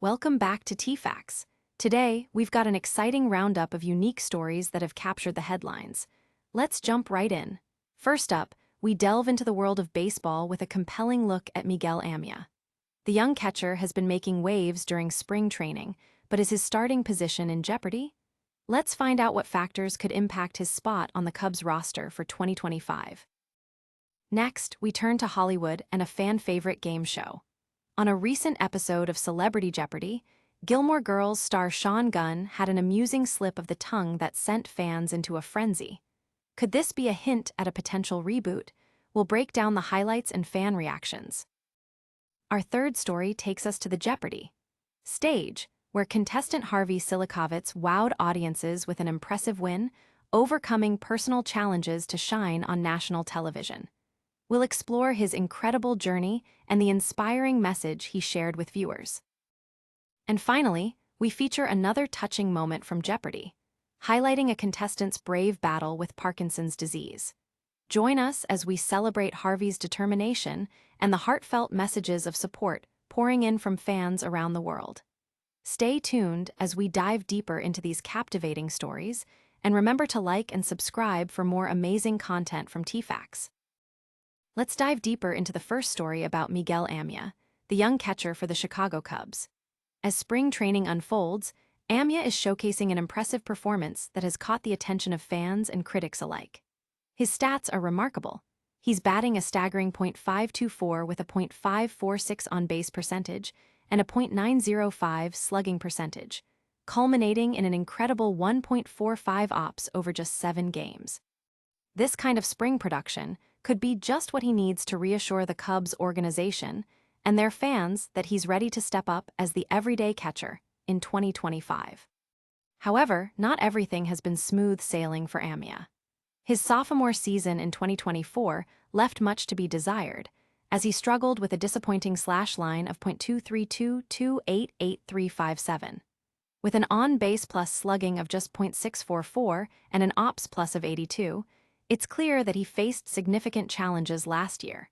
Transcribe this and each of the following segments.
Welcome back to T-Facts. Today, we've got an exciting roundup of unique stories that have captured the headlines. Let's jump right in. First up, we delve into the world of baseball with a compelling look at Miguel Amaya. The young catcher has been making waves during spring training, but is his starting position in jeopardy? Let's find out what factors could impact his spot on the Cubs roster for 2025. Next, we turn to Hollywood and a fan-favorite game show. On a recent episode of Celebrity Jeopardy, Gilmore Girls star Sean Gunn had an amusing slip of the tongue that sent fans into a frenzy. Could this be a hint at a potential reboot? We'll break down the highlights and fan reactions. Our third story takes us to the Jeopardy stage, where contestant Harvey Silikovitz wowed audiences with an impressive win, overcoming personal challenges to shine on national television. We'll explore his incredible journey and the inspiring message he shared with viewers. And finally, we feature another touching moment from Jeopardy, highlighting a contestant's brave battle with Parkinson's disease. Join us as we celebrate Harvey's determination and the heartfelt messages of support pouring in from fans around the world. Stay tuned as we dive deeper into these captivating stories, and remember to like and subscribe for more amazing content from T-Facts. Let's dive deeper into the first story about Miguel Amaya, the young catcher for the Chicago Cubs. As spring training unfolds, Amaya is showcasing an impressive performance that has caught the attention of fans and critics alike. His stats are remarkable. He's batting a staggering .524 with a .546 on-base percentage and a .905 slugging percentage, culminating in an incredible 1.45 ops over just 7 games. This kind of spring production could be just what he needs to reassure the Cubs organization and their fans that he's ready to step up as the everyday catcher in 2025. However, not everything has been smooth sailing for Amaya. His sophomore season in 2024 left much to be desired, as he struggled with a disappointing slash line of .232-288-357. With an on-base plus slugging of just .644 and an ops plus of 82, it's clear that he faced significant challenges last year.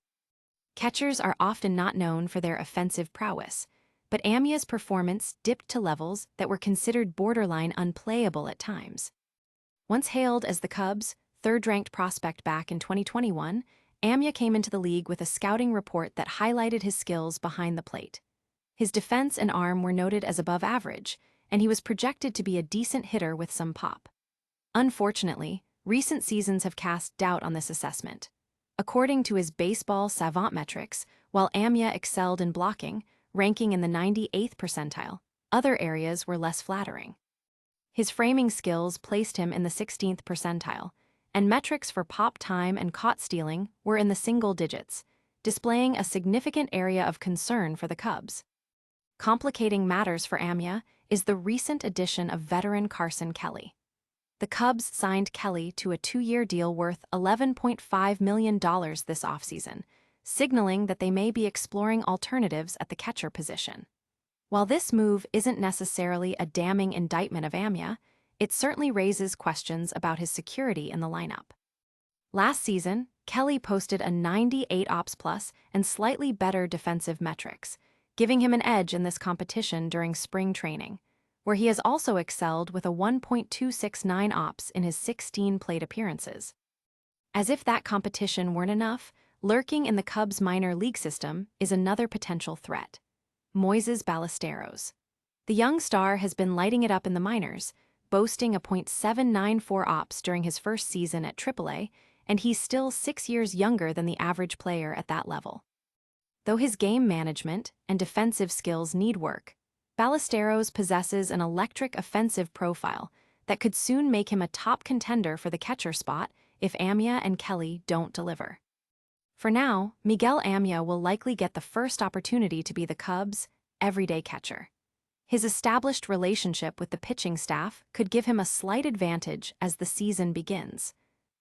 Catchers are often not known for their offensive prowess, but Amaya's performance dipped to levels that were considered borderline unplayable at times. Once hailed as the Cubs' third-ranked prospect back in 2021, Amaya came into the league with a scouting report that highlighted his skills behind the plate. His defense and arm were noted as above average, and he was projected to be a decent hitter with some pop. Unfortunately, recent seasons have cast doubt on this assessment. According to his baseball savant metrics, while Amaya excelled in blocking, ranking in the 98th percentile, other areas were less flattering. His framing skills placed him in the 16th percentile, and metrics for pop time and caught stealing were in the single digits, displaying a significant area of concern for the Cubs. Complicating matters for Amaya is the recent addition of veteran Carson Kelly. The Cubs signed Kelly to a 2-year deal worth $11.5 million this offseason, signaling that they may be exploring alternatives at the catcher position. While this move isn't necessarily a damning indictment of Amaya, it certainly raises questions about his security in the lineup. Last season, Kelly posted a 98 ops plus and slightly better defensive metrics, giving him an edge in this competition during spring training, where he has also excelled with a 1.269 ops in his 16 plate appearances. As if that competition weren't enough, lurking in the Cubs' minor league system is another potential threat: Moises Ballesteros. The young star has been lighting it up in the minors, boasting a .794 ops during his first season at AAA, and he's still 6 years younger than the average player at that level. Though his game management and defensive skills need work, Ballesteros possesses an electric offensive profile that could soon make him a top contender for the catcher spot if Amaya and Kelly don't deliver. For now, Miguel Amaya will likely get the first opportunity to be the Cubs' everyday catcher. His established relationship with the pitching staff could give him a slight advantage as the season begins.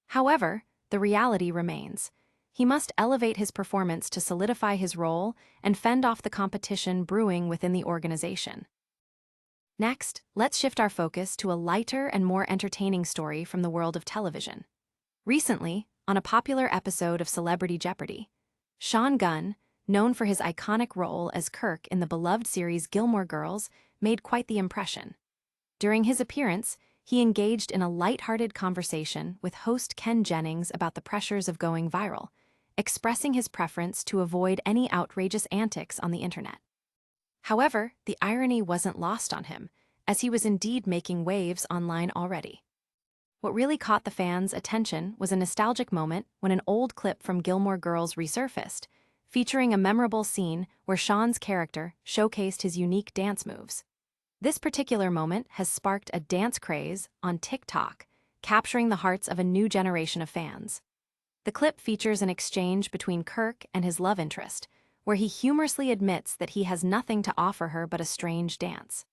However, the reality remains: he must elevate his performance to solidify his role and fend off the competition brewing within the organization. Next, let's shift our focus to a lighter and more entertaining story from the world of television. Recently, on a popular episode of Celebrity Jeopardy, Sean Gunn, known for his iconic role as Kirk in the beloved series Gilmore Girls, made quite the impression. During his appearance, he engaged in a light-hearted conversation with host Ken Jennings about the pressures of going viral, expressing his preference to avoid any outrageous antics on the internet. However, the irony wasn't lost on him, as he was indeed making waves online already. What really caught the fans' attention was a nostalgic moment when an old clip from Gilmore Girls resurfaced, featuring a memorable scene where Sean's character showcased his unique dance moves. This particular moment has sparked a dance craze on TikTok, capturing the hearts of a new generation of fans. The clip features an exchange between Kirk and his love interest, where he humorously admits that he has nothing to offer her but a strange dance.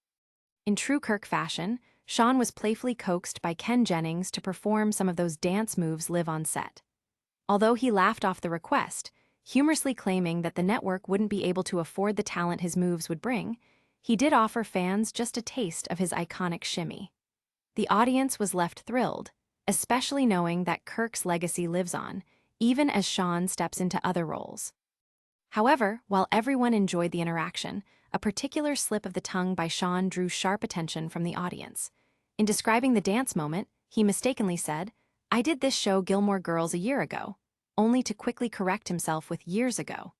In true Kirk fashion, Sean was playfully coaxed by Ken Jennings to perform some of those dance moves live on set. Although he laughed off the request, humorously claiming that the network wouldn't be able to afford the talent his moves would bring, he did offer fans just a taste of his iconic shimmy. The audience was left thrilled, especially knowing that Kirk's legacy lives on, even as Sean steps into other roles. However, while everyone enjoyed the interaction, a particular slip of the tongue by Sean drew sharp attention from the audience. In describing the dance moment, he mistakenly said, "I did this show Gilmore Girls a year ago," only to quickly correct himself with "years ago."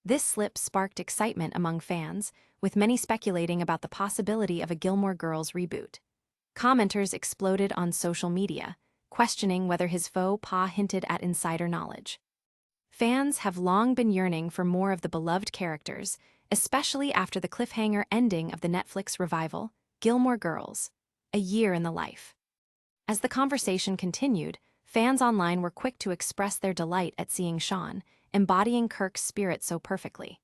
This slip sparked excitement among fans, with many speculating about the possibility of a Gilmore Girls reboot. Commenters exploded on social media, questioning whether his faux pas hinted at insider knowledge. Fans have long been yearning for more of the beloved characters, especially after the cliffhanger ending of the Netflix revival, Gilmore Girls, A Year in the Life. As the conversation continued, fans online were quick to express their delight at seeing Sean, embodying Kirk's spirit so perfectly.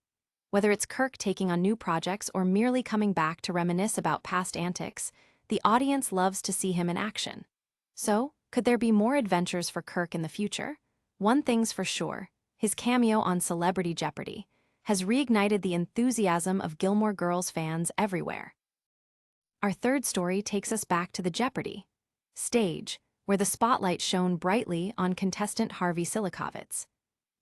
Whether it's Kirk taking on new projects or merely coming back to reminisce about past antics, the audience loves to see him in action. So, could there be more adventures for Kirk in the future? One thing's for sure, his cameo on Celebrity Jeopardy has reignited the enthusiasm of Gilmore Girls fans everywhere. Our third story takes us back to the Jeopardy stage, where the spotlight shone brightly on contestant Harvey Silikovitz.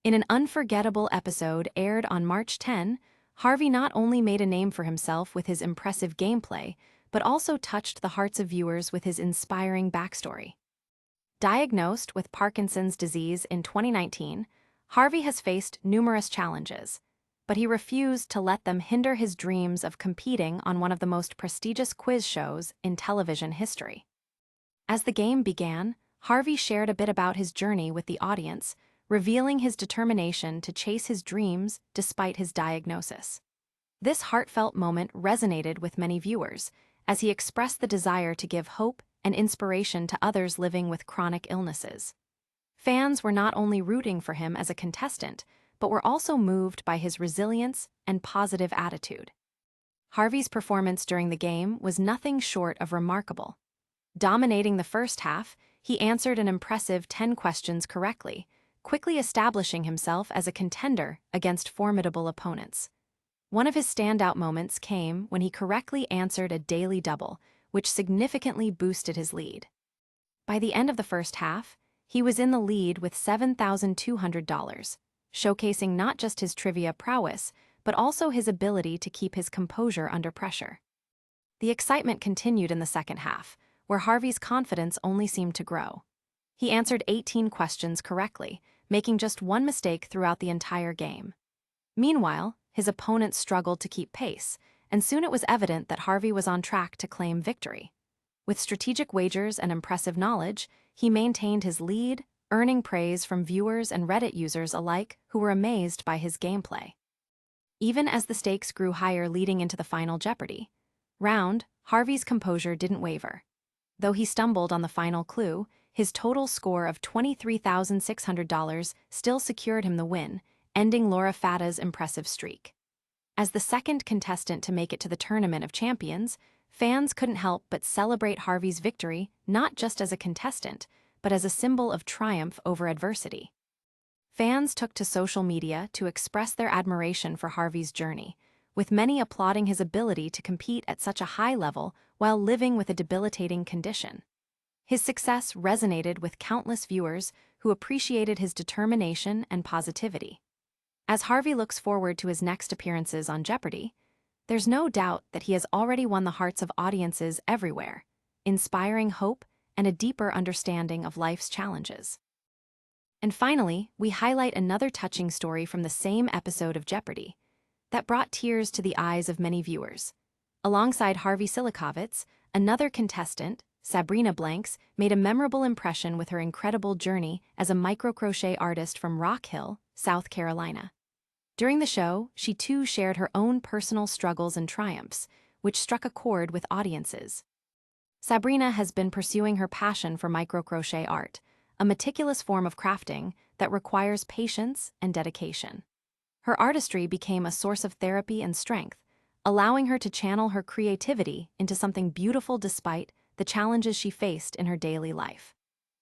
In an unforgettable episode aired on March 10, Harvey not only made a name for himself with his impressive gameplay, but also touched the hearts of viewers with his inspiring backstory. Diagnosed with Parkinson's disease in 2019, Harvey has faced numerous challenges, but he refused to let them hinder his dreams of competing on one of the most prestigious quiz shows in television history. As the game began, Harvey shared a bit about his journey with the audience, revealing his determination to chase his dreams despite his diagnosis. This heartfelt moment resonated with many viewers, as he expressed the desire to give hope and inspiration to others living with chronic illnesses. Fans were not only rooting for him as a contestant, but were also moved by his resilience and positive attitude. Harvey's performance during the game was nothing short of remarkable. Dominating the first half, he answered an impressive 10 questions correctly, quickly establishing himself as a contender against formidable opponents. One of his standout moments came when he correctly answered a daily double, which significantly boosted his lead. By the end of the first half, he was in the lead with $7,200, showcasing not just his trivia prowess, but also his ability to keep his composure under pressure. The excitement continued in the second half, where Harvey's confidence only seemed to grow. He answered 18 questions correctly, making just one mistake throughout the entire game. Meanwhile, his opponents struggled to keep pace, and soon it was evident that Harvey was on track to claim victory. With strategic wagers and impressive knowledge, he maintained his lead, earning praise from viewers and Reddit users alike who were amazed by his gameplay. Even as the stakes grew higher leading into the final Jeopardy round, Harvey's composure didn't waver. Though he stumbled on the final clue, his total score of $23,600 still secured him the win, ending Laura Fata's impressive streak. As the second contestant to make it to the Tournament of Champions, fans couldn't help but celebrate Harvey's victory not just as a contestant, but as a symbol of triumph over adversity. Fans took to social media to express their admiration for Harvey's journey, with many applauding his ability to compete at such a high level while living with a debilitating condition. His success resonated with countless viewers who appreciated his determination and positivity. As Harvey looks forward to his next appearances on Jeopardy, there's no doubt that he has already won the hearts of audiences everywhere, inspiring hope and a deeper understanding of life's challenges. And finally, we highlight another touching story from the same episode of Jeopardy that brought tears to the eyes of many viewers. Alongside Harvey Silikovitz, another contestant, Sabrina Blanks, made a memorable impression with her incredible journey as a microcrochet artist from Rock Hill, South Carolina. During the show, she too shared her own personal struggles and triumphs, which struck a chord with audiences. Sabrina has been pursuing her passion for microcrochet art, a meticulous form of crafting that requires patience and dedication. Her artistry became a source of therapy and strength, allowing her to channel her creativity into something beautiful despite the challenges she faced in her daily life.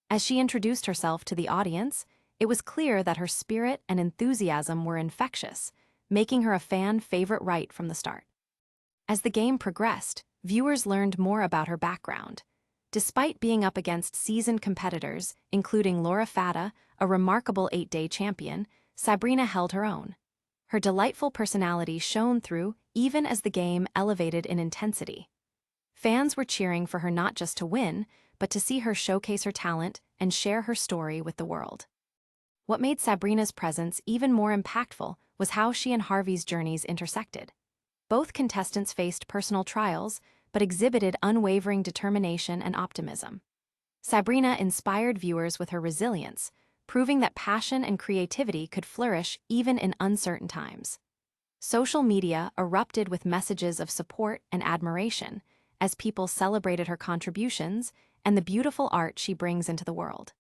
As she introduced herself to the audience, it was clear that her spirit and enthusiasm were infectious, making her a fan favorite right from the start. As the game progressed, viewers learned more about her background. Despite being up against seasoned competitors, including Laura Fata, a remarkable 8-day champion, Sabrina held her own. Her delightful personality shone through even as the game elevated in intensity. Fans were cheering for her not just to win, but to see her showcase her talent and share her story with the world. What made Sabrina's presence even more impactful was how she and Harvey's journeys intersected. Both contestants faced personal trials, but exhibited unwavering determination and optimism. Sabrina inspired viewers with her resilience, proving that passion and creativity could flourish even in uncertain times. Social media erupted with messages of support and admiration as people celebrated her contributions and the beautiful art she brings into the world.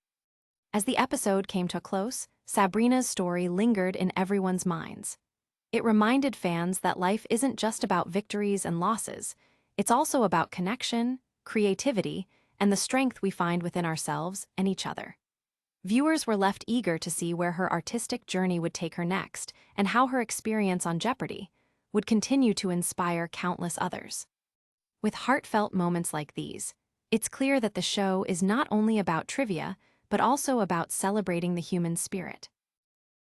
As the episode came to a close, Sabrina's story lingered in everyone's minds. It reminded fans that life isn't just about victories and losses, it's also about connection, creativity, and the strength we find within ourselves and each other. Viewers were left eager to see where her artistic journey would take her next and how her experience on Jeopardy would continue to inspire countless others. With heartfelt moments like these, it's clear that the show is not only about trivia, but also about celebrating the human spirit.